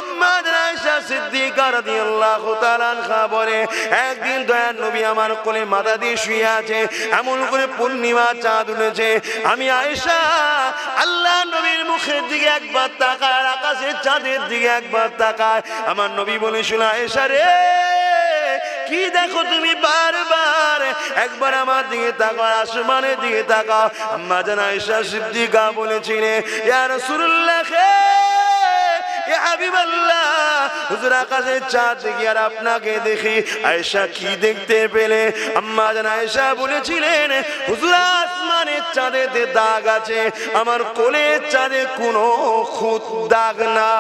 আম্মা আয়েশা সিদ্দিকা রাদিয়াল্লাহু তাআলা আনহা বলে, একদিন দয়ার নবী আমার কোলে মাথা দিয়ে শুয়ে আছে, এমন করে পূর্ণিমা চাঁদ উঠেছে। আমি আয়েশা আল্লাহ নবীর মুখের দিকে একবার তাকায়, আর আকাশের চাঁদের দিকে একবার তাকায়। আমার নবী বলেছিল, আয়েশা রে কি দেখো তুমি? বারবার একবার আমার দিকে তাকাও, আসমানের দিকে তাকাও। আম্মা জান আয়েশা সিদ্দিকা বলেছিলেন, ইয়া রাসূলুল্লাহ, ইয়া হাবিবাল্লাহ, হুজুর আকাশের চাঁদ দেখি আর আপনাকে দেখি। আয়েশা কি দেখতে পেলে? আম্মা জান আয়েশা বলেছিলেন, হুজুর আসমানের চাঁদেতে দাগ আছে, আমার কোলের চাঁদে কোনো খুঁত দাগ না।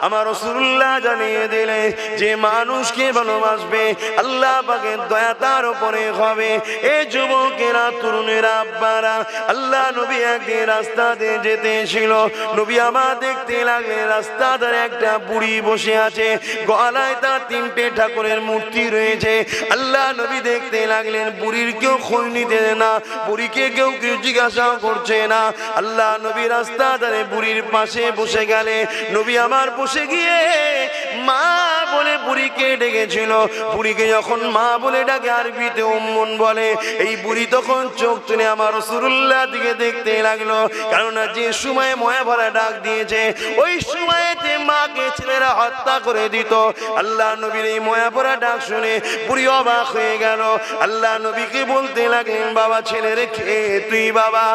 আমার রাসূলুল্লাহ জানিয়ে দিলে, যে মানুষকে ভালোবাসবে আল্লাহ পাকের দয়া তার উপরে হবে। এই যুবকেরা, তরুণেরা, আব্বারা, আল্লাহ নবী একদিন রাস্তা দিয়ে যেতেছিল। নবী আমার দেখতে লাগলেন রাস্তার ধারে একটা বুড়ি বসে আছে, গলায় তার 3টে ঠাকুরের মূর্তি রয়েছে। আল্লাহ নবী দেখতে লাগলেন বুড়ির কেউ খোঁজ নিতে না, বুড়িকে কেউ কেউ জিজ্ঞাসা করছে না। আল্লাহ নবী রাস্তা ধারে বুড়ির পাশে বসে গেলে, নবী আমার বসে গিয়ে মা বলে বুড়িকে ডেকেছিল। বুড়িকে যখন মা বলে ডাকে, আরবিতে উম্মুন বলে। এই বুড়ি তখন চোখ তুলে আমার রাসূলুল্লাহ দিকে দেখতে লাগলো, কারণ যে সময়ে ময়া ভরা ডাক দিয়েছে, ওই সময়তে মাকে ছেলেরা হত্যা করে দিত। আল্লাহ নবীর এই ময়া ভরা ডাক শুনে বুড়ি অবাক হয়ে গেল। আল্লাহ নবীকে বলতে লাগলেন, বাবা ছেলে রেখে তুই বাবা,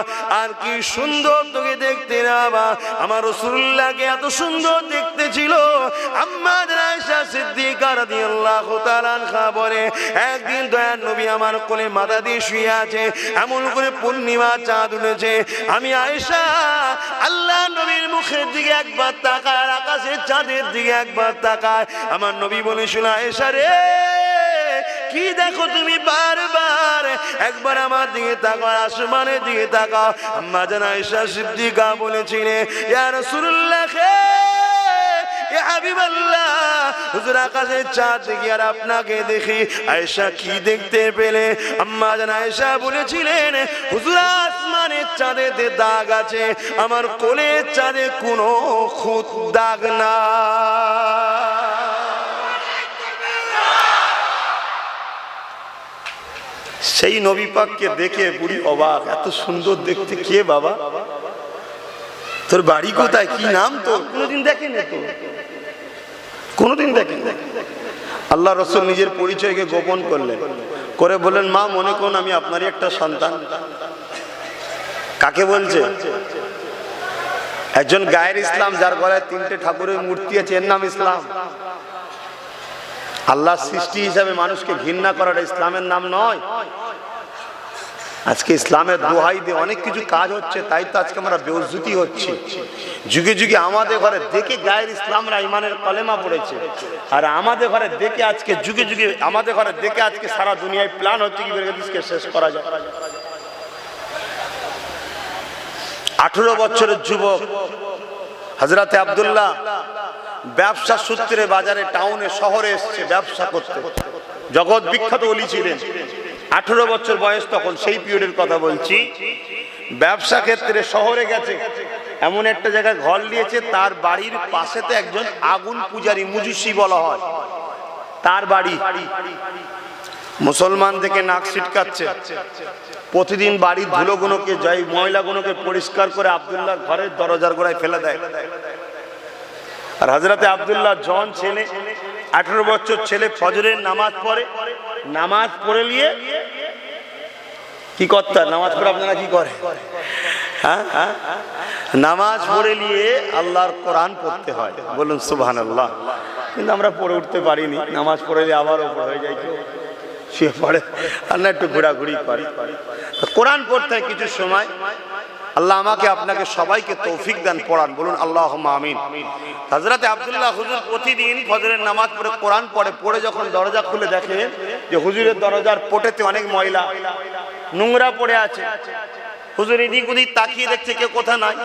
আর কি সুন্দর তোকে দেখতে না বাবা। আমার রাসূলুল্লাহকে এত সুন্দর দেখতে ছিল। আম্মা আয়েশা সিদ্দিকা রাদিয়াল্লাহু তাআলা আনহা বলে, একদিন দয়ার নবী আমার কোলে মাথা দিয়ে শুয়ে আছে, এমন করে পূর্ণিমা চাঁদ উঠেছে। আমি আয়েশা আল্লাহ নবীর মুখের দিকে একবার তাকায়, আর আকাশের চাঁদের দিকে একবার তাকায়। আমার নবী বলেছিল, আয়েশা রে কি দেখো তুমি? বারবার একবার আমার দিকে তাকাও, আসমানের দিকে তাকাও। আম্মা জান আয়েশা সিদ্দিকা বলেছিলেন, ইয়া রাসূলুল্লাহ, ইয়া হাবিবাল্লাহ, হুজুর আকাশের চাঁদ দেখি আর আপনাকে দেখি। আয়েশা কি দেখতে পেলে? আম্মা জান আয়েশা বলেছিলেন, হুজুর আসমানের চাঁদেতে দাগ আছে, আমার কোলের চাঁদে কোনো খুঁত দাগ না। সেই নবী পাককে দেখে বুড়ি অবাক, এত সুন্দর দেখতে কে বাবা? তোর বাড়ি কোথায়? কি নাম তোর? কোনোদিন দেখেন তো, কোনোদিন দেখেন। আল্লাহ রাসূল নিজের পরিচয়কে গোপন করলেন, করে বললেন, মা মনে করুন আমি আপনারই একটা সন্তান। কাকে বলছে? একজন গায়ের ইসলাম, যার গলায় 3টে ঠাকুরের মূর্তি আছে, এর নাম ইসলাম। আল্লাহ সৃষ্টি হিসাবে মানুষকে ঘৃণা করাটা ইসলামের নাম নয়। আজকে ইসলামের দোহাই দিয়ে অনেক কিছু কাজ হচ্ছে, তাই তো আজকে আমরা বেউজ্জতি হচ্ছি। যুগে যুগে আমাদের ঘরে দেখে গায়ের ইসলামরা ইমানের কলেমা পড়েছে, আর আমাদের ঘরে দেখে আজকে যুগে যুগে আমাদের ঘরে দেখে আজকে সারা দুনিয়ায় প্ল্যান হচ্ছে কি করে শেষ করা যায়। 18 বছরের যুবক হযরতে আব্দুল্লাহ ব্যবসা সূত্রে বাজারে, টাউনে, শহরে এসছে ব্যবসা করতে। জগৎ বিখ্যাত ওলি ছিলেন। 18 বছর বয়স তখন, সেই পিরিয়ডের কথা বলছি। ব্যবসা ক্ষেত্রে শহরে গেছে, এমন একটা জায়গায় ঘর নিয়েছে, তার বাড়ির পাশেতে একজন আগুন পূজারী, মুজুসি বলা হয়, তার বাড়ি। মুসলমান থেকে নাক ছিটকাচ্ছে, প্রতিদিন বাড়ির ধুলোগুলোকে, যাই ময়লাগুলোকে পরিষ্কার করে আব্দুল্লাহর ঘরের দরজার গোড়ায় ফেলে দেয়। আর হযরতে আব্দুল্লাহ জন ছেলে, 18 বছর ছেলে, ফজরের নামাজ পড়ে। নামাজ পড়ে নিয়ে কি করতে? নামাজ পড়ে আপনারা কি করে? হ্যাঁ, নামাজ পড়ে নিয়ে আল্লাহর কোরআন পড়তে হয়। বলুন সুবহানাল্লাহ। কিন্তু আমরা পড়ে উঠতে পারিনি। নামাজ পড়ে নিয়ে আবার ওপর হয়ে যায়, কেউ শুয়ে পড়ে, আর না একটু ঘোরাঘুরি করে। কোরআন পড়তে হয় কিছু সময়। আল্লাহ আমাকে আপনাকে সবাইকে তৌফিক দান, পড়ান। বলুন আল্লাহুম্মা আমিন। হযরতে আব্দুল্লাহ হুজুর প্রতিদিন ফজরের নামাজ পড়ে কোরআন পড়ে। পড়ে যখন দরজা খুলে দেখে যে হুজুরের দরজার পোটেতে অনেক ময়লা নোংরা পড়ে আছে। হুজুর এদিক ওদিক তাকিয়ে দেখছে কেউ কোথা নাই।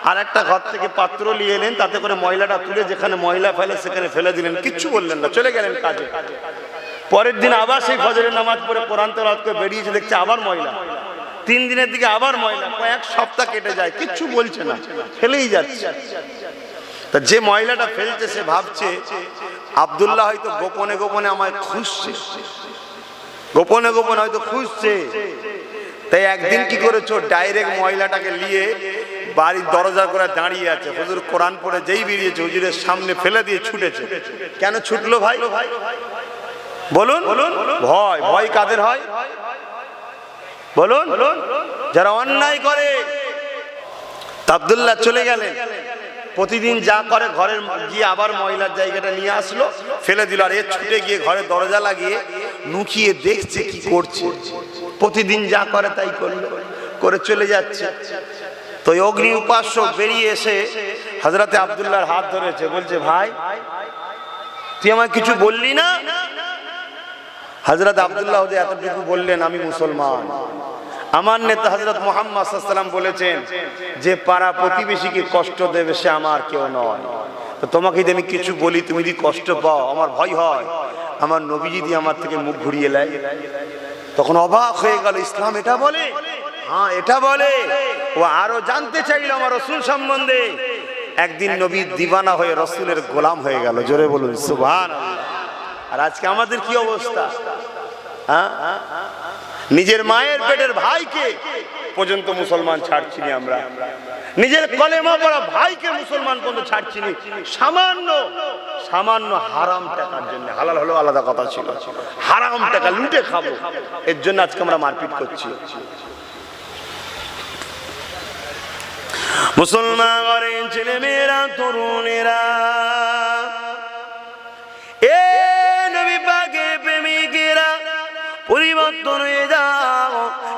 আর একটা ঘর থেকে পাত্র নিয়ে এলেন, তাতে করে ময়লাটা তুলে যেখানে ময়লা ফেলে সেখানে ফেলে দিলেন, কিচ্ছু বললেন না, চলে গেলেন কাজে। পরের দিন আবার সেই ফজরের নামাজ পড়ে কোরআন তেলাওয়াত করে বেরিয়েছে, দেখছে আবার ময়লা। 3 দিনের দিকে আবার ময়লা, কয়েক সপ্তাহ কেটে যায়, কিচ্ছু বলছে না, ফেলেই যাচ্ছে। তা যে ময়লাটা ফেলছে সে ভাবছে আব্দুল্লাহ হয়তো গোপনে গোপনে আমায় খুঁজছে, গোপনে গোপনে হয়তো খুঁজছে। তাই একদিন কি করেছো, ডাইরেক্ট ময়লাটাকে নিয়ে বাড়ির দরজা করে দাঁড়িয়ে আছে, হুজুর কোরআন পড়ে যেই বেরিয়েছে হুজুরের সামনে ফেলে দিয়ে ছুটেছে। কেন ছুটলো ভাই? বলুন, ভয়। ভয় কাদের হয় বলুন? যারা অন্যায় করে। আব্দুল্লাহ চলে গেলেন, প্রতিদিন যা করে ঘরের গিয়ে আবার ময়লার জায়গাটা নিয়ে আসলো, ফেলে দিল। আর এ ছুটে গিয়ে ঘরের দরজা লাগিয়ে নুকিয়ে দেখছে কি করছে। প্রতিদিন যা করে তাই করলো, করে চলে যাচ্ছে। তো অগ্নি উপাসক বেরিয়ে এসে হযরতে আব্দুল্লাহর হাত ধরেছে, বলছে ভাই তুই আমায় কিছু বললি না? হযরত আব্দুল্লাহ এতটুকু বললেন, আমি মুসলমান। আমার নেতা হযরত মুহাম্মদ সাল্লাল্লাহু আলাইহি ওয়াসাল্লাম বলেছেন যে পাড়া প্রতিবেশীকে কষ্ট দেবে সে আমার কেউ নয়। তো তোমাকে যদি আমি কিছু বলি তুমি যদি কষ্ট পাও, আমার ভয় হয় আমার নবী যদি আমার থেকে মুখ ঘুরিয়ে নেয়। তখন অবাক হয়ে গেল, ইসলাম এটা বলে? হ্যাঁ এটা বলে। ও আরো জানতে চাইল আমার রাসূল সম্বন্ধে। একদিন নবী দিওয়ানা হয়ে রাসূলের গোলাম হয়ে গেল। জোরে বলুন সুবহানাল্লাহ। আর আজকে আমাদের কি অবস্থা? হ্যাঁ, নিজের মায়ের পেটের ভাইকে পর্যন্ত মুসলমান ছাড়ছি না আমরা, নিজের কলেমা পড়া ভাইকে মুসলমান পর্যন্ত ছাড়ছি না, সামান্য সামান্য হারাম টাকার জন্য। হালাল হলো আলাদা কথা ছিল, হারাম টাকা লুটে খাবো এর জন্য আজকে আমরা মারপিট করছি। মুসলমান ঘরের ছেলে মেয়েরা, তরুণেরা, এ নবী পাকের প্রেমিকেরা পরিবর্তন হয়ে যাও,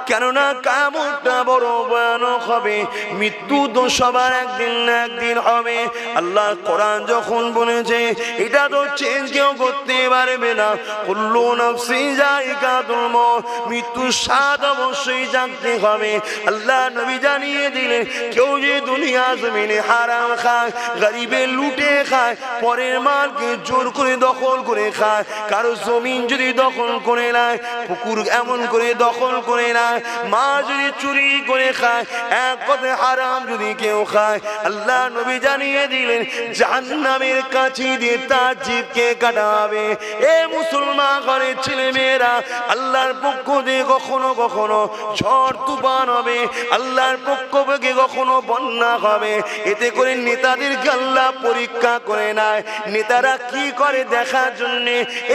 কেননা কিয়ামতটা বড় ভয়ানক হবে। মৃত্যু তো সবার একদিন না একদিন হবে। আল্লাহ কোরআন যখন বলেছে এটা তো চেঞ্জ কেউ করতে পারবে না। কুল্লু নাফসিন যায়িকাতুল মউত, মৃত্যুর স্বাদ অবশ্যই জানতে হবে। আল্লাহ নবী জানিয়ে দিলেন, কেউ যে দুনিয়া জমিনে হারাম খায়, গরিবের লুটে খায়, পরের মালকে জোর করে দখল করে খায়, কারো জমিন যদি দখল করে নেয়, পুকুর এমন করে দখল করে নেয়, মা যদি চুরি করে খায়, এক কথায় হারাম যদি কেউ খায়, আল্লাহ নবী জানিয়ে দিলেন জাহান্নামের কাছে দিয়ে তার জিভকে কাটাবে। এ মুসলমান ঘরের ছেলে মেয়েরা, আল্লাহর পক্ষ দিয়ে কখনো কখনো ঝড় তুফান হবে, আল্লাহর পক্ষ থেকে কখনো বন্যা হবে। এতে করে নেতাদেরকে আল্লাহ পরীক্ষা করে নেয়, নেতারা কি করে দেখার জন্য।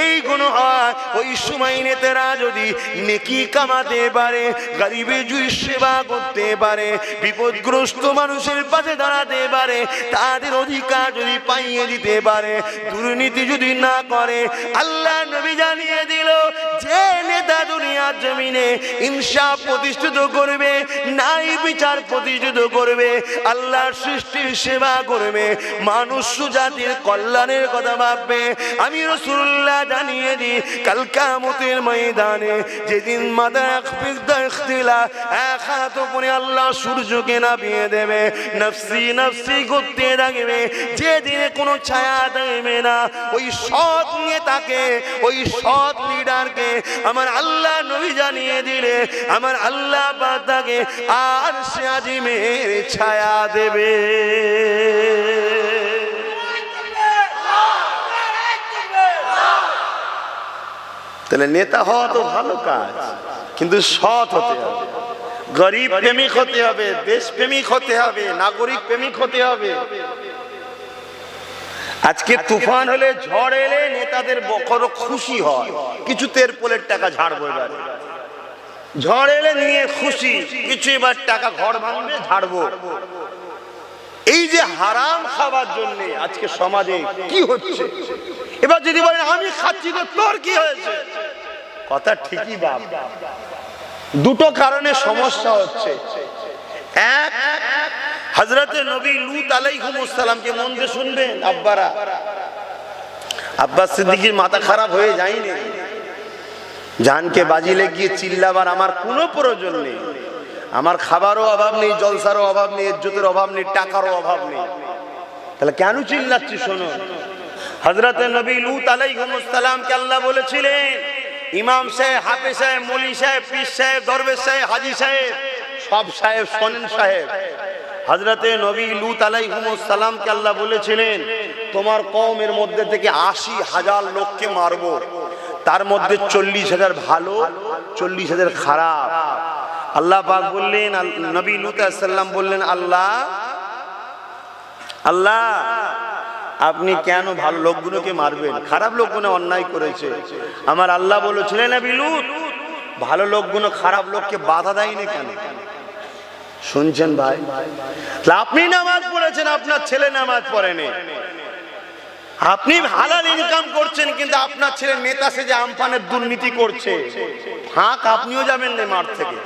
এই গুণ হয় ওই সময় নেতারা যদি নেকি কামাতে পারে, গরিবের যদি সেবা করতে পারে, বিপদগ্রস্ত মানুষের পাশে দাঁড়াতে পারে, তাদের অধিকার যদি পাইয়ে দিতে পারে, দুর্নীতি যদি না করে, আল্লাহ নবী জানিয়ে দিল যে নেতা দুনিয়ার জমিনে ইনসাফ প্রতিষ্ঠিত করবে, ন্যায় বিচার প্রতিষ্ঠিত করবে, আল্লাহর সৃষ্টির সেবা করবে, মানুষ জাতির কল্যাণের কথা ভাববে, আমি রাসূলুল্লাহ জানিয়ে দিই কাল কিয়ামতের ময়দানে যেদিন মাথা এক হাত উপরে আল্লাহ সূর্যকে নামিয়ে দেবে, নফসি নফসি করতে থাকবে, যেদিনে কোনো ছায়া থাকবে না, ওই সৎ নেতাকে, ওই সৎ লিডারকে আমার আল্লাহ নবী জানিয়ে দিলে আমার আল্লাহ পাক তাকে আরশে আজিমের ছায়া দেবে। তাহলে নেতা হওয়া তো ভালো কাজ, কিন্তু সৎ হতে হবে, গরিব প্রেমিক হতে হবে, দেশ প্রেমিক হতে হবে, নাগরিক প্রেমিক হতে হবে। আজকে তুফান হলে, ঝড় এলে নেতাদের বড় খুশি হয়, কিছু তেরপোলের টাকা ঝাড়বো, এবারে ঝড় এলে নিয়ে খুশি, কিছু এবার টাকা ঘর ভাঙবে ঝাড়বো। এই যে হারাম খাবার জন্য আজকে সমাজে কি হচ্ছে। এবার যদি বলেন আমি খাচ্ছি তো তোর কি হয়েছে, কথা ঠিকই বাপ, দুটো কারণে সমস্যা হচ্ছে। এক, হযরতে নবী লূত আলাইহিস সালামকে মন দিয়ে শুনবেন আব্বারা, আব্বাস সিদ্দিকীর মাথা খারাপ হয়ে যায়নি, জানকে বাজি লেগিয়ে চিল্লাবার আমার কোনো প্রয়োজন নেই, আমার খাবারও অভাব নেই, জলসারও অভাব নেই, ইজ্জতের অভাব নেই, টাকারও অভাব নেই, তাহলে কেন চিল্লাচ্ছি? শোনো, হযরতে নবী লূত আলাইহিস সালামকে আল্লাহ বলেছিলেন, ইমাম সাহেব, হাফেজ সাহেব, মৌলভী সাহেব, পীর সাহেব, দরবেশ সাহেব, হাজী সাহেব, সব সাহেব শোনেন সাহেব, হযরতে নবী লূত আলাইহিস সালামকে আল্লাহ বলেছিলেন, তোমার কওমের মধ্যে থেকে ৮০,০০০ লোককে মারবো, তার মধ্যে ৪০,০০০ ভালো, ৪০,০০০ খারাপ। আল্লাহ পাক বললেন, নবী লূত আলাইহিস সালাম বললেন, আল্লাহ আল্লাহ আপনি কেন ভালো লোকগুলোকে মারবেন? খারাপ লোকগুলো অন্যায় করেছে। আমার আল্লাহ বলেছিলেন, নবী লূত, ভালো লোকগুলো খারাপ লোককে বাধা দেয়নি কেন? শুনছেন ভাই? আপনি নামাজ পড়েছেন, আপনার ছেলে নামাজ পড়েনি, আপনি হালাল ইনকাম করছেন, কিন্তু আপনার ছেলে নেতা সেজে আমপানের দুর্নীতি করছে, ফাঁক আপনিও যাবেন না মাঠ থেকে।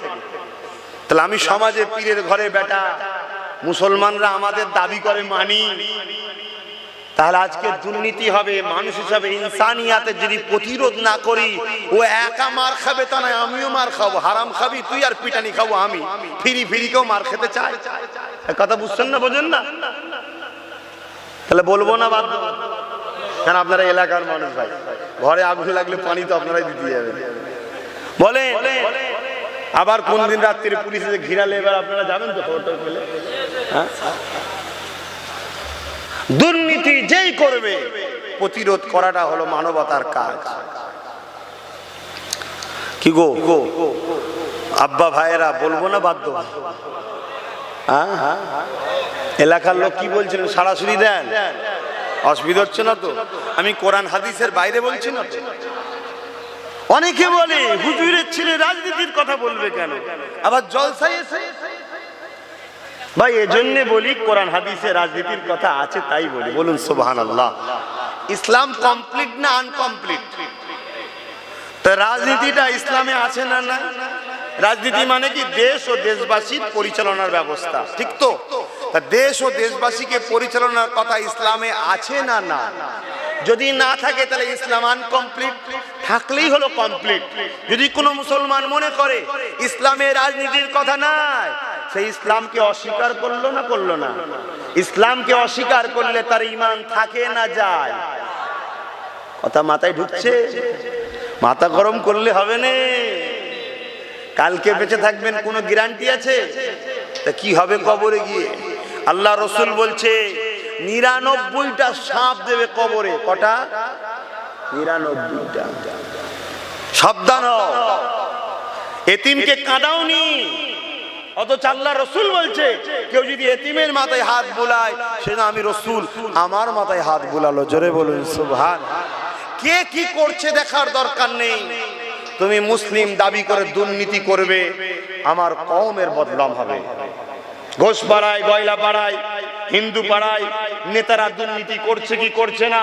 তাহলে আমি সমাজে পীরের ঘরে বেটা, মুসলমানরা আমাদের দাবি করে মানি, তাহলে আজকে দুর্নীতি হবে। মানুষ হিসাবে ইনসানিয়াতের যদি প্রতিরোধ না করি, ও একা মার খাবে তা নয়, আমিও মার খাবো। হারাম খাবি তুই আর পিটানি খাবো আমি, ফিরি ফিরি কেউ মার খেতে চায়? কথা বুঝছেন না, বোঝেন না? তাহলে বলবো না বাধ্য, কেন আপনারা এলাকার মানুষ ভাই, ঘরে আগুন লাগলে পানি তো আপনারাই দিতে যাবেন। বলে আবার কোন দিন রাত্রিরে পুলিশে ঘিরালে এবার আপনারা যাবেন তো খবরটা পেলে? হ্যাঁ, দুর্নীতি যেই করবে প্রতিরোধ করাটা হলো মানবতার কাজ। কি গো আব্বা ভাইয়েরা, বলবো না বাধ্য? এলাকার লোক কি বলছেন সরাসরি দেন, অসুবিধা হচ্ছে না তো? আমি কোরআন হাদিসের বাইরে বলছি না তো। অনেকে বলে হুজুরের ছেলে রাজনীতির কথা বলবে কেন, আবার জলসায় এসে। ভাই এজন্য বলি, কোরআন হাদিসে রাজনীতির কথা আছে তাই বলি। বলুন সুবহানাল্লাহ। ইসলাম কমপ্লিট না আনকমপ্লিট? তো রাজনীতিটা ইসলামে আছে না? না। রাজনীতি মানে কি? দেশ ও দেশবাসীর পরিচালনার ব্যবস্থা, ঠিক তো? দেশ ও দেশবাসীকে পরিচালনার কথা ইসলামে আছে না? না। যদি না থাকে তাহলে ইসলাম আনকমপ্লিট, থাকলেই হলো কমপ্লিট। যদি কোনো মুসলমান মনে করে ইসলামে রাজনীতির কথা নাই, সেই ইসলামকে অস্বীকার করলো না? করলো না? ইসলামকে অস্বীকার করলে তার ঈমান থাকে না যায়? কথা মাথায় ঢুকছে? মাথা গরম করলে হবে না। কালকে বেঁচে থাকবেন কোনো গ্যারান্টি আছে? তা কি হবে কবরে গিয়ে? আল্লাহ রসুল বলছে ৯৯টা সাপ দেবে কবরে। কটা? ৯৯টা। সাবধান হও, এতিমকে কাঁদাওনি। অথচ আল্লাহ রসুল বলছে কেউ যদি এতিমের মাথায় হাত বুলায়, সেটা আমি রসুল আমার মাথায় হাত বুলালো। জোরে বলুন সুবহান। কে কি করছে দেখার দরকার নেই। তুমি মুসলিম দাবি করে দুর্নীতি করবে, আমার কওমের বদনাম হবে। ঘোষ পাড়ায়, গয়লা পাড়ায়, হিন্দু পাড়ায় নেতারা দুর্নীতি করছে কি করছে না,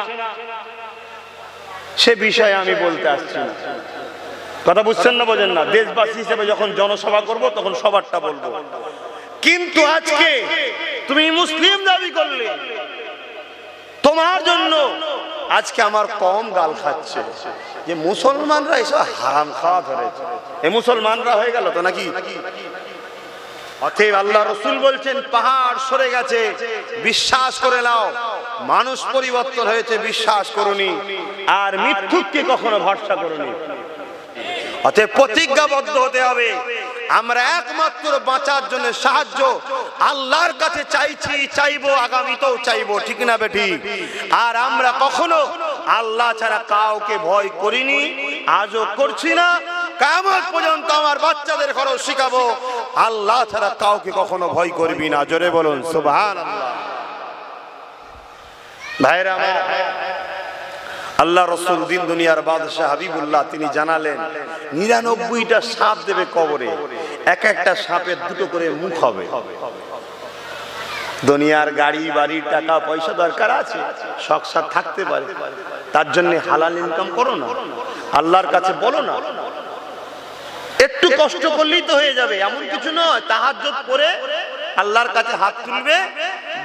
সে বিষয়ে আমি বলতে আসছি না। কথা বুঝছেন না, বোঝেন না? দেশবাসী হিসেবে যখন জনসভা করব তখন সবারটা বলবো। কিন্তু আজকে তুমি মুসলিম দাবি করলে, তোমার জন্য আজকে আমার কম গাল খাচ্ছে যে মুসলমানরা এসব হারাম খাওয়া ধরেছে। এ মুসলমানরা হয়ে গেল তো নাকি? অতএব আল্লাহ রসুল বলছেন পাহাড় সরে গেছে, বিশ্বাস করে নাও। মানুষ পরিবর্তন হয়েছে, বিশ্বাস করুনি। আর মিথ্যুককে কখনো ভরসা করুনি। অতএব প্রতিজ্ঞাবদ্ধ হতে হবে। আমরা একমাত্র বাঁচার জন্য সাহায্য আল্লাহর কাছে চাইছি, চাইবো, আগামীতেও চাইবো, ঠিক না বেঠি? আর আমরা কখনো আল্লাহ ছাড়া কাউকে ভয় করিনি, আজও করছি না। কিয়ামত পর্যন্ত আমার বাচ্চাদের ঘরেও শিখাবো আল্লাহ ছাড়া কাউকে কখনো ভয় করবি না। জোরে বলুন সুবহানাল্লাহ। ভাইরা আমার, আল্লাহ রসুল দিন দুনিয়ার বাদশাহ হাবিবুল্লাহ তিনি জানালেন ৯৯টা সাপ দেবে কবরে। এক একটা সাপের দুটো করে মুখ হবে। দুনিয়ার গাড়ি বাড়ি টাকা পয়সা দরকার আছে, শখ সাথ থাকতে পারে, তার জন্য হালাল ইনকাম করো না, আল্লাহর কাছে বলো না। একটু কষ্ট করলেই তো হয়ে যাবে, এমন কিছু নয়। তাহাজ্জুদ করে আল্লাহর কাছে হাত তুলবে,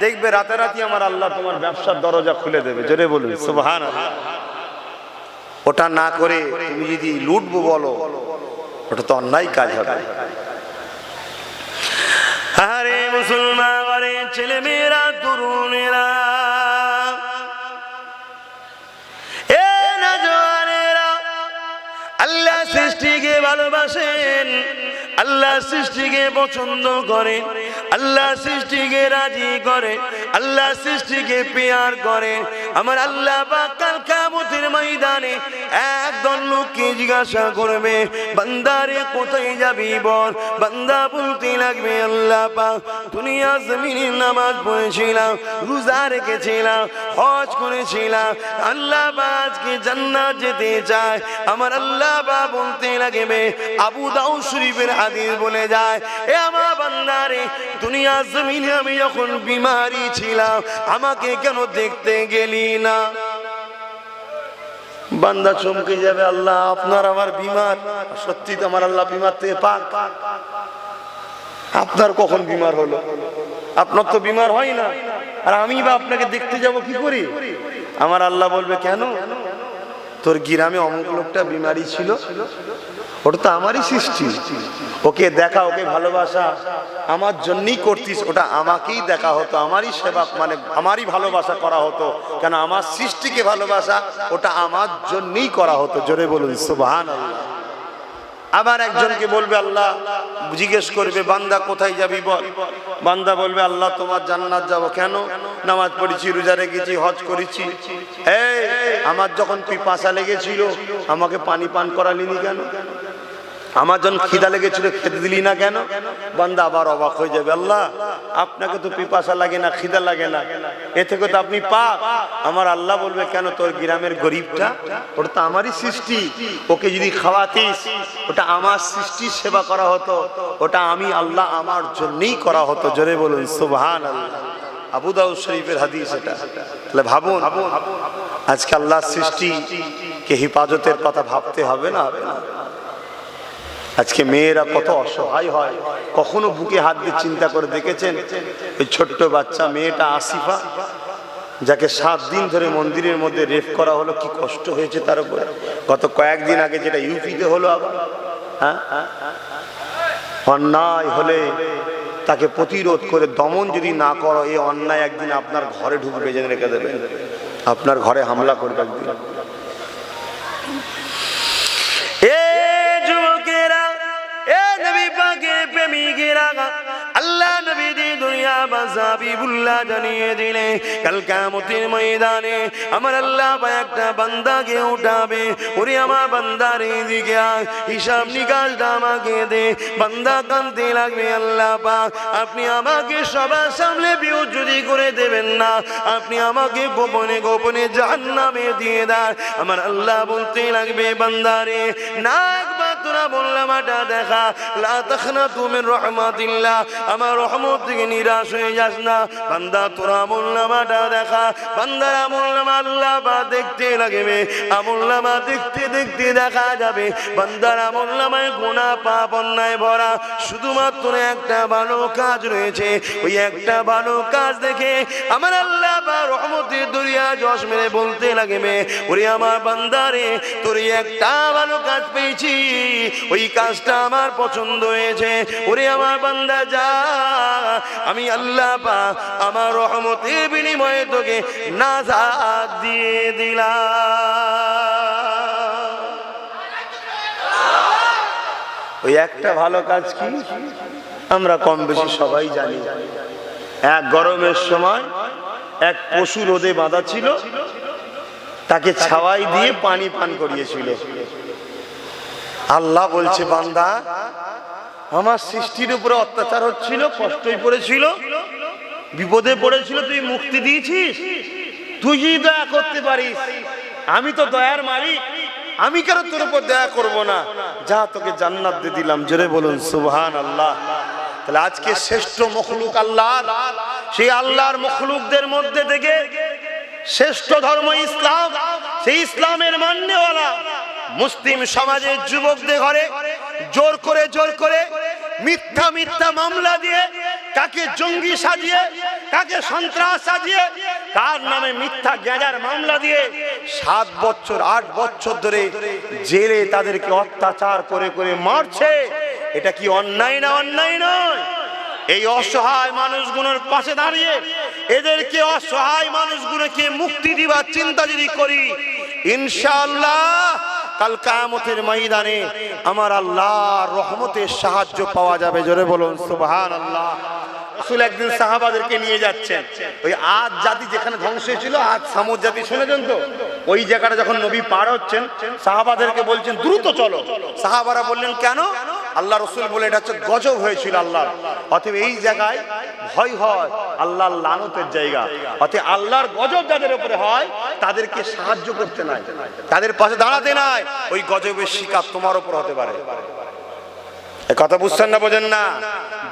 দেখবে রাতারাতি আমার আল্লাহ তোমার ব্যবসার দরজা খুলে দেবে। জোরে বলুন সুবহানাল্লাহ। ওটা না করে তুমি যদি লুটবো বলো, ওটা তো অন্যায় কাজ হবে। আরে মুসলমান ঘরে ছেলে মেয়েরা তরুণেরা এ নওজওয়ানেরা আল্লাহ সৃষ্টিকে ভালোবাসেন, আল্লাহ সৃষ্টিকে পছন্দ করে, আল্লাহ সৃষ্টিকে রাজি করে, আল্লাহ সৃষ্টিকে পেয়ার করে। আমার আল্লাহ পাক কাল কিয়ামতের ময়দানে একদল লোককে জিজ্ঞাসা করবে, বান্দারে কোথায় যাবি বল? বান্দা বলতে লাগবে, আল্লাহ পাক দুনিয়া জমিনে নামাজ পড়েছিলাম, রোজা রেখেছিলাম, হজ করেছিলাম, আল্লাহ পাক আজকে জান্নাত যেতে চায়। আমার আল্লাহ পাক বলতে লাগবে, আবু দাউদ শরীফের হাদিস বলে যায়, এ আমার বান্দারে দুনিয়া জমিনে আমি যখন বিমারি ছিলাম আমাকে কেন দেখতে গেলি না? বান্দা চমকে যাবে, আল্লাহ আপনার আমার বিমার? সত্যি তো আমার আল্লাহ বিমার থেকে পাক। আপনার কখন বিমার হলো? আপনার তো বিমার হয় না, আর আমি বা আপনাকে দেখতে যাব কি করি? আমার আল্লাহ বলবে, কেন? তোর গ্রামে অমুক লোকটা বিমারি ছিল, ওটা তো আমারই সৃষ্টি, ওকে দেখা, ওকে ভালোবাসা আমার জন্যই করতিস, ওটা আমাকেই দেখা হতো, আমারই সেবা, মানে আমারই ভালোবাসা করা হতো। কেন? আমার সৃষ্টিকে ভালোবাসা ওটা আমার জন্যই করা হতো। জোরে বলুন সুবহানাল্লাহ। আবার একজনকে বলবে, আল্লাহ জিজ্ঞেস করবে, বান্দা কোথায় যাবি বল? বান্দা বলবে, আল্লাহ তোমার জান্নাত যাব। কেন? নামাজ পড়েছি, রোজা রেখেছি, হজ করেছি। এই আমার যখন পিপাসা লেগেছিল আমাকে পানি পান করালিনি কেন? আমার যখন খিদা লেগেছিল খেতে দিলি না কেন? বান্দা আবার অবাক হয়ে যাবে, আল্লাহ আপনাকে তো পিপাসা লাগে না, খিদা লাগে না, এ থেকে তো আপনি পাক। আমার আল্লাহ বলবে, কেন? তোর গ্রামের গরিবটা ওটা তো আমারই সৃষ্টি, ওকে যদি খাওয়াতিস ওটা আমার সৃষ্টির সেবা করা হতো, ওটা আমি আল্লাহ আমার জন্যই করা হতো। জোরে বলুন সুবহানাল্লাহ। আবু দাউদ শরীফের হাদিস এটা। তাহলে ভাবুন, আজকে আল্লাহর সৃষ্টিকে হেফাজতের কথা ভাবতে হবে না? হবে না? আজকে মেয়েরা কত অসহায় হয়, কখনো বুকে হাত দিয়ে চিন্তা করে দেখেছেন? ওই ছোট্ট বাচ্চা মেয়েটা আসিফা, যাকে 7 দিন ধরে মন্দিরের মধ্যে রেপ করা হলো, কি কষ্ট হয়েছে তার উপরে। গত কয়েকদিন আগে যেটা ইউপিতে হলো আবার, হ্যাঁ, অন্যায় হলে তাকে প্রতিরোধ করে দমন যদি না করো, এই অন্যায় একদিন আপনার ঘরে ঢুকবে, জেনে রেখে দেবে, আপনার ঘরে হামলা করবে একদিন। আল্লাহ নবী দুনিয়া হাবিবুল্লাহ জানিয়ে দিলে কাল কিয়ামতের ময়দানে আমার আল্লাহ একটা বান্দাকে উঠাবে, ওরে আমার বান্দার এদিকে আয়, হিসাব নিকাশটা আমাকে দে। বান্দা কাঁদতে লাগবে, আল্লাহ পাক আপনি আমাকে সবার সামনে বিউজুদি করে দেবেন না, আপনি আমাকে গোপনে গোপনে জাহান্নামে দিয়ে দেন। আমার আল্লাহ বলতে লাগবে, বান্দারে না একবার তোরা বললাম এটা দেখা, লা তাখনাতু মিন রাহমাতিল্লাহ, আমার রহমত থেকে নিরাশ হয়ে যাস না। বান্দা তোরা আমলনামাটা দেখা, বান্দার আমলনামা আল্লাহ বা দেখতে লাগবে, আমলনামা দেখতে দেখতে দেখা যাবে বান্দার আমলনামায় গুনাহ পাপ অন্যায় ভরা, শুধুমাত্র একটা ভালো কাজ রয়েছে। ওই একটা ভালো কাজ দেখে আমার আল্লাহ বা রহমতের দরিয়া জশ মেরে বলতে লাগবে, ওরে আমার বান্দারে তোর একটা ভালো কাজ পেয়েছি, ওই কাজটা আমার পছন্দ হয়েছে, ওরে আমার বান্দা যা, আমি আল্লাহ পাক আমার রহমতের বিনিময়ে তোকে নাজাত দিয়ে দিলাম। ওই একটা ভালো কাজ কি আমরা কম বেশি সবাই জানি। এক গরমের সময় এক পশু রোদে বাঁধা ছিল, তাকে ছাওয়াই দিয়ে পানি পান করিয়েছিল। আল্লাহ বলছে, বান্দা আমার সৃষ্টির উপরে অত্যাচার হচ্ছিল, কষ্টই পড়েছিল, বিপদে পড়েছিল, তুই মুক্তি দিয়েছিস। তুই যদি দয়া করতে পারিস, আমি তো দয়ার মালিক, আমি কেন তোর উপর দয়া করব না? যা তোকে জান্নাত দিয়ে দিলাম। জোরে বলুন সুবহানাল্লাহ। তাহলে আজকে শ্রেষ্ঠ মখলুক আল্লাহর, সেই আল্লাহর মখলুকদের মধ্যে থেকে শ্রেষ্ঠ ধর্ম ইসলাম, সেই ইসলামের মান্যওয়ালা মুসলিম সমাজের যুবকদের ঘরে জোর করে মিথ্যা মিথ্যা মামলা দিয়ে, কাকে জঙ্গি সাজিয়ে, কাকে সন্ত্রাস সাজিয়ে, কার নামে মিথ্যা গ্যাজার মামলা দিয়ে 7 বছর 8 বছর ধরে জেলে তাদেরকে অত্যাচার করে করে মারছে। এটা কি অন্যায় না? অন্যায় নয়। এই অসহায় মানুষগুলোর পাশে দাঁড়িয়ে এদেরকে অসহায় মানুষগুলোকে মুক্তি দিবার চিন্তা যদি করি, ইনশাআল্লাহ কাল কিয়ামতের ময়দানে আমার আল্লাহর রহমতের সাহায্য পাওয়া যাবে। জোরে বলুন সুবহানাল্লাহ। রাসূল একদিন সাহাবাদেরকে নিয়ে যাচ্ছেন, ওই আদ জাতি যেখানে ধ্বংস হয়েছিল, আদ সামুদ জাতি শুনেছেন তো, ওই জায়গাটা যখন নবী পার হচ্ছেন সাহাবাদেরকে বলছেন দ্রুত চলো। সাহাবারা বললেন কেন? আল্লাহ রসুল বলে এটা হচ্ছে গজব হয়েছিল আল্লাহর, অতএব এই জায়গায় ভয় হয় আল্লাহর লানতের জায়গা, অতএব আল্লাহর গজব যাদের উপরে হয় তাদেরকে সাহায্য করতে নাই, তাদের পাশে দাঁড়াতে নাই, ওই গজবের শিকার তোমার উপর হতে পারে। কথা বুঝছেন না, বোঝেন না?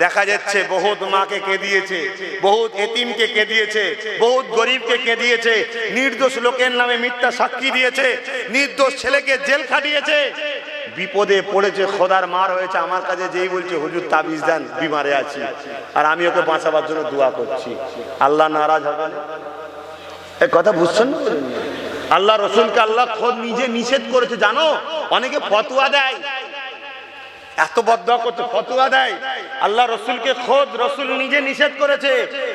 দেখা যাচ্ছে বহুত মাকে কে দিয়েছে, বহুত এতিমকে কে দিয়েছে, বহুত গরিবকে কে দিয়েছে, নির্দোষ লোকের নামে মিথ্যা সাক্ষী দিয়েছে, নির্দোষ ছেলেকে জেল খাটিয়েছে, বিপদে পড়েছে, খোদার মার হয়েছে, আমার কাছে যেই বলছে হুজুর তাবিজ দেন, বিমারে আছি, আর আমি ওকে বাঁচাবার জন্য দোয়া করছি, আল্লাহ নারাজ হবে না? এই কথা বুঝছেন না? আল্লাহ রসুলকে আল্লাহ খোদ নিজে নিষেধ করেছে, জানো? অনেকে ফতোয়া দেয়, এত বদদোয়া করতে ফতোয়া দেয়, আল্লাহ রসুলকে খোদ রসুল নিজে নিষেধ করেছে,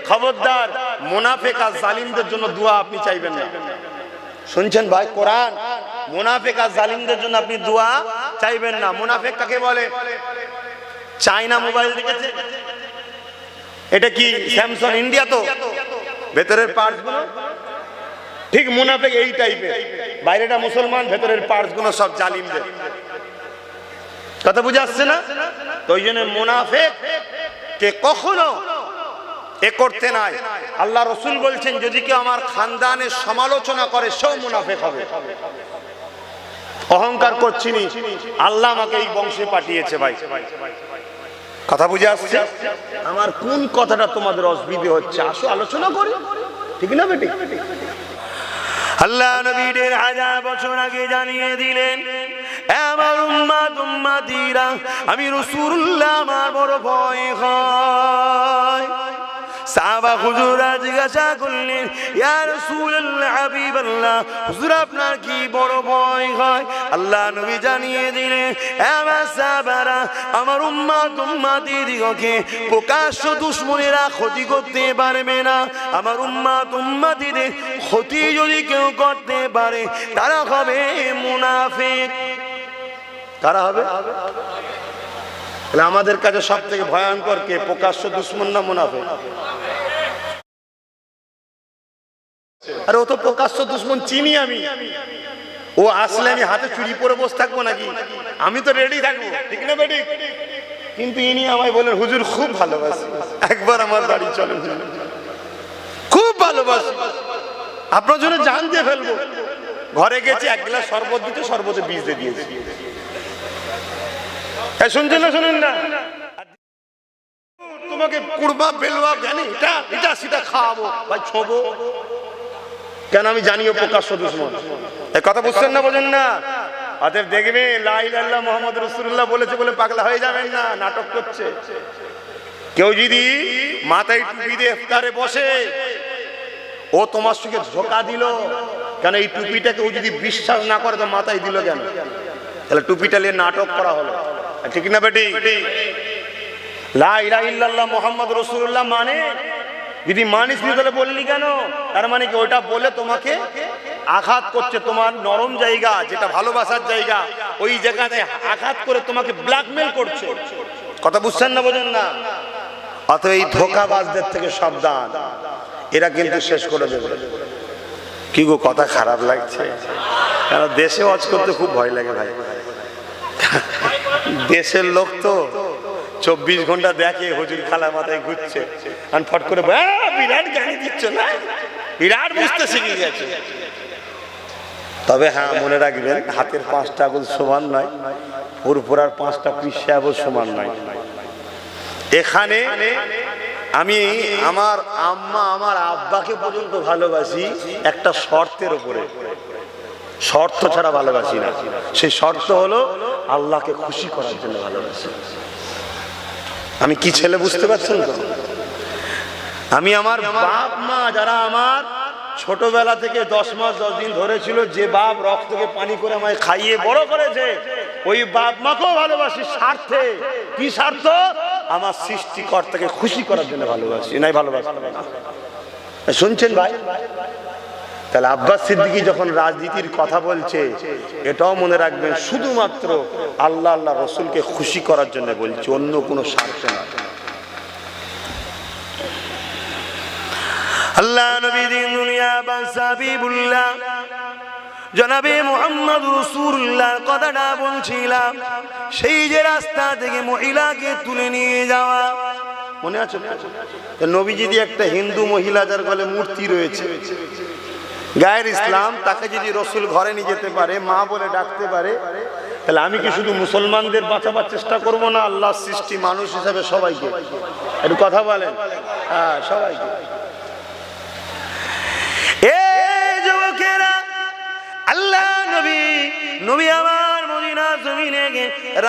খবরদার মুনাফিক আর জালিমদের জন্য দোয়া আপনি চাইবেন না। শুনছেন ভাই? কোরআন, মুনাফিক আর জালিমদের জন্য আপনি দোয়া চাইবেন না। মুনাফিক কাকে বলে? চায়না মোবাইল দেখেছে? এটা কি স্যামসাং ইন্ডিয়া? তো ভেতরের পার্টস গুলো ঠিক মুনাফিক এই টাইপের, বাইরেটা মুসলমান, ভেতরের পার্টস গুলো সব জালিমদের। কথা বুঝে আসছে না? তো ওই জন্য মুনাফিক কে কখনো এ করতে নাই। আল্লাহ রসুল বলছেন যদি কেউ আমার খানদানের সমালোচনা করে সেও মুনাফিক হবে। অহংকার করছিনি, আল্লাহ আমাকে এই বংশে পাঠিয়েছে। ভাই কথা বুঝে আসছে? আমার কোন কথাটা তোমাদের অসুবিধে হচ্ছে, আসো আলোচনা করি, ঠিক না বেটি? আল্লাহ নবীর 1000 বছর আগে জানিয়ে দিলেন, আমার উম্মত উম্মতিরা, আমি রাসূলুল্লাহ আমার বড় ভয় হয়। সাহাবা হুজুরা জিজ্ঞাসা করলেন, ইয়া রাসূলুল্লাহ, হাবিবাল্লাহ, হুজুর আপনার কি বড় ভয় হয়? আল্লাহ নবী জানিয়ে দিলেন, আমার সাহাবারা, আমার উম্মত উম্মতিদিগকে প্রকাশ্য দুশমনেরা ক্ষতি করতে পারবে না। আমার উম্মত উম্মতিদের ক্ষতি যদি কেউ করতে পারে তারা হবে মুনাফিক। কারা হবে? আমাদের কাছে সব থেকে ভয়ঙ্কর কে? প্রকাশ্য দুশমন না মুনাফিক? আরে ও তো প্রকাশ্য দুশমন, চিনি আমি। ও আসলে আমি হাতে চুরি পরে বসে থাকবো নাকি? আমি তো রেডি থাকবো, ঠিক না বেটি? কিন্তু ইনি আমায় বলেন, হুজুর খুব ভালোবাসি, একবার আমার বাড়ি চলেন, খুব ভালোবাসি, আপনার জন্য জান দিয়ে ফেলবো। ঘরে গেছি, 1 গ্লাস শরবত দিতে, শরবতে বীজ দিয়ে দিয়েছি। শুনছেন না? শুনেন না? তোমাকে কুরমা বেলুয়া জানি, এটা সেটা খাওয়াবো, ভাই ছোবো কেন? আমি জানিও প্রকাশ্য দুশমন। এই কথা বুঝছেন না, বোঝেন না? অতএব দেখবে লা ইলাহা ইল্লাল্লাহ মুহাম্মাদুর রাসূলুল্লাহ বলেছে বলে পাগলা হয়ে যাবেন না, নাটক করছে। কেউ যদি মাথায় টুপি দিয়ে ইফতারে বসে, ও তোমার সঙ্গে ধোঁকা দিল কেন? এই টুপিটাকে ও যদি বিশ্বাস না করে তো মাথায় দিল কেন? তাহলে টুপিটা নিয়ে নাটক করা হলো, ঠিক না বেটি? লা ইলাহা ইল্লাল্লাহ মুহাম্মাদুর রাসূলুল্লাহ মানে যদি মানিস নি তাহলে বললি কেন? তার মানে কি ওটা বলে তোমাকে আঘাত করছে, তোমার নরম জায়গা যেটা ভালোবাসার জায়গা, ওই জায়গাতে আঘাত করে তোমাকে ব্ল্যাকমেল করছে। কথা বুঝছেন না, বোঝেন না? অতএব এই ধোঁকাবাজদের থেকে সাবধান, এরা কিন্তু শেষ করে দেবে। কি গো, কথা খারাপ লাগছে? কারণ দেশে ওয়াজ করতে খুব ভয় লাগে ভাই। দেশের লোক তো 24 ঘন্টা দেখে হুজুর খালা মাথায় ঘুরছে, আর ফট করে বিরাট গাড়ি দিচ্ছ না, বিরাট বুঝতে শিখে গেছে। তবে হ্যাঁ, মনে রাখবেন, হাতের 5টা আঙুল সমান নয়, পুরপুরার 5টা পিসা সমান নয়। এখানে আমি আমার আম্মা আমার আব্বাকে পর্যন্ত ভালোবাসি একটা শর্তের উপরে, শর্ত ছাড়া ভালোবাসি না। সেই শর্ত হলো আল্লাহকে খুশি করার জন্য ভালোবাসি। আমি কি ছেলে বুঝতে পারছেন তো? আমি আমার বাপ মা যারা আমার ছোটবেলা থেকে 10 মাস 10 দিন ধরেছিল, যে বাপ রক্তকে পানি করে আমায় খাইয়ে বড় করেছে, ওই বাপ মাকেও ভালোবাসি স্বার্থে। কি স্বার্থ? আমার সৃষ্টিকর্তাকে খুশি করার জন্য ভালোবাসি, নাই ভালোবাসি। শুনছেন ভাই? তাহলে আব্বাস সিদ্দিকী যখন রাজনীতির কথা বলছে, এটাও মনে রাখবেন শুধুমাত্র আল্লাহ আল্লাহ রসুলকে খুশি করার জন্য বলছে, অন্য কোনো স্বার্থ না। আল্লাহ নবী দিন দুনিয়া হাবিবুল্লাহ জনাবে মুহাম্মদ রাসূলুল্লাহ কথাটা বলছিলাম, সেই যে রাস্তা থেকে মহিলাকে তুলে নিয়ে যাওয়া মনে আছে? নবী যদি একটা হিন্দু মহিলা যার গলে মূর্তি রয়েছে, গায়ের ইসলাম, তাকে যদি রসুল ঘরে নিয়ে যেতে পারে, মা বলে ডাকতে পারে, তাহলে আমি কি শুধু মুসলমানদের বাঁচাবার চেষ্টা করব না আল্লাহর সৃষ্টি মানুষ হিসাবে সবাইকে? একটু কথা বলেন। হ্যাঁ, সবাইকে। আল্লাহ নবী নবী আমার মদিনা জমিনে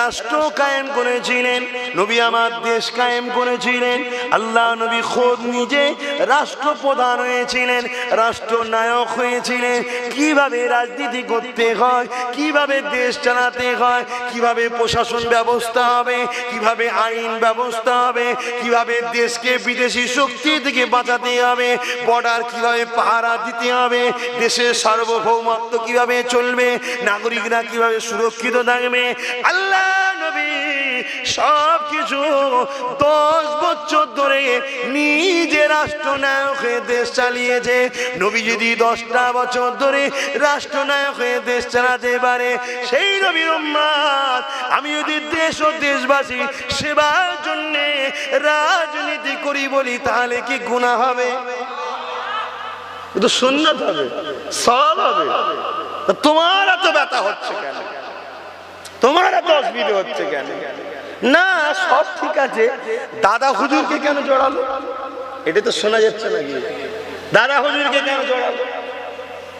রাষ্ট্র কায়েম করেছিলেন, নবী আমার দেশ কায়েম করেছিলেন। আল্লাহ নবী খোদ নিজে রাষ্ট্রপ্রধান হয়েছিলেন, রাষ্ট্রনায়ক হয়েছিলেন। কিভাবে রাজনীতি করতে হয়, কিভাবে দেশ চালাতে হয়, কিভাবে প্রশাসন ব্যবস্থা হবে, কিভাবে আইন ব্যবস্থা হবে, কিভাবে দেশকে বিদেশি শক্তি থেকে বাঁচাতে হবে, বর্ডার কিভাবে পাহারা দিতে হবে, দেশের সার্বভৌমত্ব কিভাবে চলবে, নাগরিকরা কিভাবে সুরক্ষিত থাকবে, আল্লাহ নবী সবকিছু 10 বছর ধরে নিজে রাষ্ট্রনায়ক হয়ে দেশ চালিয়েছে। নবী যদি 10টা বছর ধরে রাষ্ট্রনায়ক হয়ে দেশ চালাতে পারে, সেই নবীর উম্মত আমি যদি দেশ ও দেশবাসী সেবার জন্য রাজনীতি করি বলি, তাহলে কি গুনাহ হবে? তো সুন্নাত হবে, সওয়াব হবে। তোমার এত ব্যথা হচ্ছে কেন? তোমার এত অসুবিধা হচ্ছে কেন? না, সব ঠিক আছে, দাদা হুজুরকে কেন জড়ালো? এটা তো শোনা যাচ্ছে নাকি? দাদা হুজুরকে কেন জড়ালো?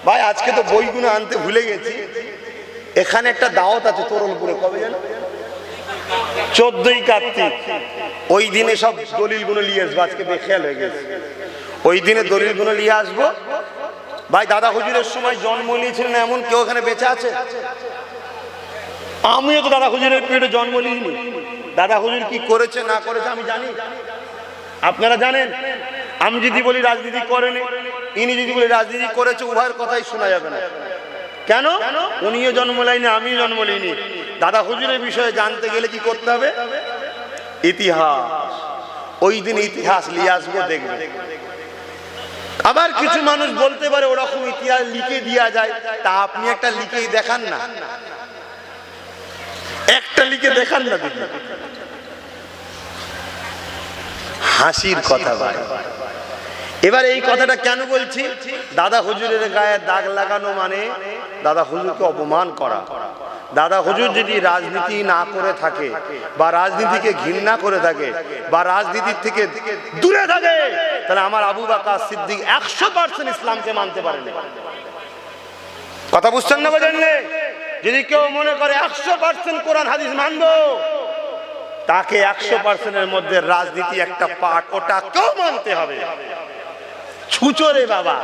ভাই আজকে তো বইগুলো আনতে ভুলে গেছি। এখানে একটা দাওয়াত আছে তরুণপুরে, কবে জানো? 14ই কার্তিক। ওই দিনে সব দলিলগুলো নিয়ে আসবো, আজকে বেখেয়াল হয়ে গেছে। ওই দিনে দলিলগুলো নিয়ে আসবো। ভাই দাদা হুজুরের সময় জন্ম নিয়েছিলেন এমন কেউ এখানে বেঁচে আছে? আমিও তো দাদা হুজুরের পেটে জন্ম নিইনি। দাদা হুজুর কি করেছে না করেছে আমি জানি, আপনারা জানেন। আমি যদি বলি রাজনীতি করেনি, ইনি যদি বলি রাজনীতি করেছে, উভয়ের কথাই শোনা যাবে না। কেন? উনিও জন্ম নেয়নি, আমিও জন্ম নিইনি। দাদা হুজুরের বিষয়ে জানতে গেলে কি করতে হবে? ইতিহাস। ওই দিন ইতিহাস নিয়ে আসবো, দেখবে। আবার কিছু মানুষ বলতে পারে ওরকম ইতিহাস লিখে দেওয়া যায়, তা আপনি একটা লিখেই দেখান না, একটা লিখে দেখান না। দেখি হাসির কথা ভাই। এবার এই কথাটা কেন বলছি? দাদা হুজুরের গায়ে দাগ লাগানো মানে দাদা হুজুরকে অপমান করা। দাদা হুজুর যদি রাজনীতি না করে থাকে, বা রাজনীতিকে ঘৃণা করে থাকে, বা রাজনীতির থেকে দূরে থাকে, তাহলে আমার আবু বকর সিদ্দিক 100% ইসলামকে মানতে পারেন। কথা বুঝছেন না? বোঝেন? যদি কেউ মনে করে 100% কোরআন হাদিস মানবো, তাকে 100%-এর মধ্যে রাজনীতি একটা পার্ট, ওটা কেউ মানতে হবে। ছুচোরে বাবা।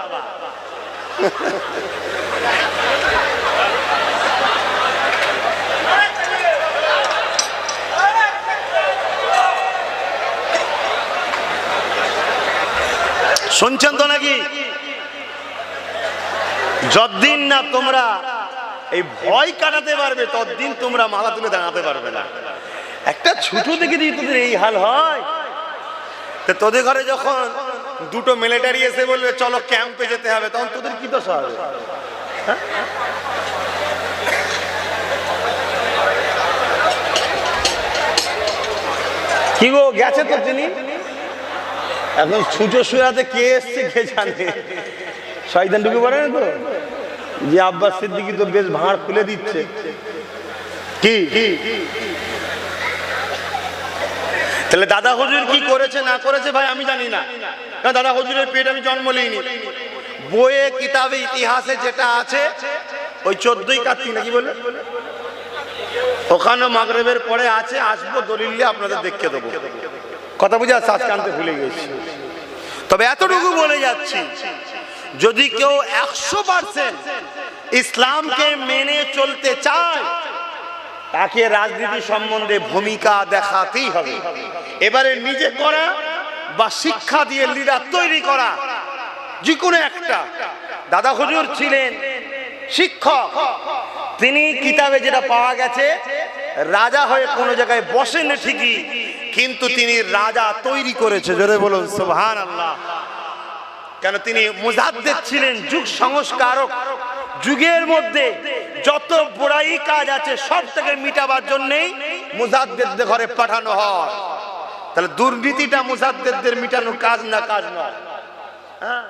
শুনছেন তো নাকি? যতদিন না তোমরা এই ভয় কাটাতে পারবে, ততদিন তোমরা মাথা তুলে দাঁড়াতে পারবে না। একটা ছোট থেকে যদি তোদের এই হাল হয়, তো তোদের ঘরে যখন দুটো মিলিটারি এসে বলবে চলো ক্যাম্পে যেতে হবে, তখন তোদের কি দশা হবে? কি গো, গেছে তো তিনি? এখন ছুঁচো সুরাতে কে এসছে কে জানে। শয়তান ঢুকে পড়ে না তো, যে আব্বাস সিদ্দিকী তো বেশ ভাঁড় খুলে দিচ্ছে। কি তাহলে দাদা হুজুর কি করেছে না করেছে ভাই আমি জানি না, কারণ দাদা হুজুরের পেট আমি জন্ম নিইনি। বইয়ে কিতাবে ইতিহাসে যেটা আছে, ওই 14ই কার্তিক নাকি বলে, ওখানে মাগরিবের পরে আছে, আসবো দলিল নিয়ে আপনাদের দেখে দেবো। কথা বুঝে আজকে আনতে ভুলে গেছি। তবে এতটুকু বলে যাচ্ছি, যদি কেউ 100% ইসলামকে মেনে চলতে চায়, তাকে রাজনীতি সম্বন্ধে ভূমিকা দেখাতেই হবে। এবারে নিজে করা বা শিক্ষা দিয়ে লিডার তৈরি করা, যে কোনো একটা। দাদা হুজুর ছিলেন শিক্ষক, তিনি কিতাবে যেটা পাওয়া গেছে রাজা হয়ে কোনো জায়গায় বসেন ঠিকই, কিন্তু তিনি রাজা তৈরি করেছে। জোরে বলুন সুবহানাল্লাহ। কেন? তিনি মুজাদ্দিদ ছিলেন, যুগ সংস্কারক। যুগের মধ্যে যত বুরাই কাজ আছে সব থেকে মিটাবার জন্যই মুজাদ্দিদদের ঘরে পাঠানো হয়। তাহলে দুর্নীতিটা মুজাদ্দিদদের মিটানোর কাজ না, কাজ নয়। হ্যাঁ,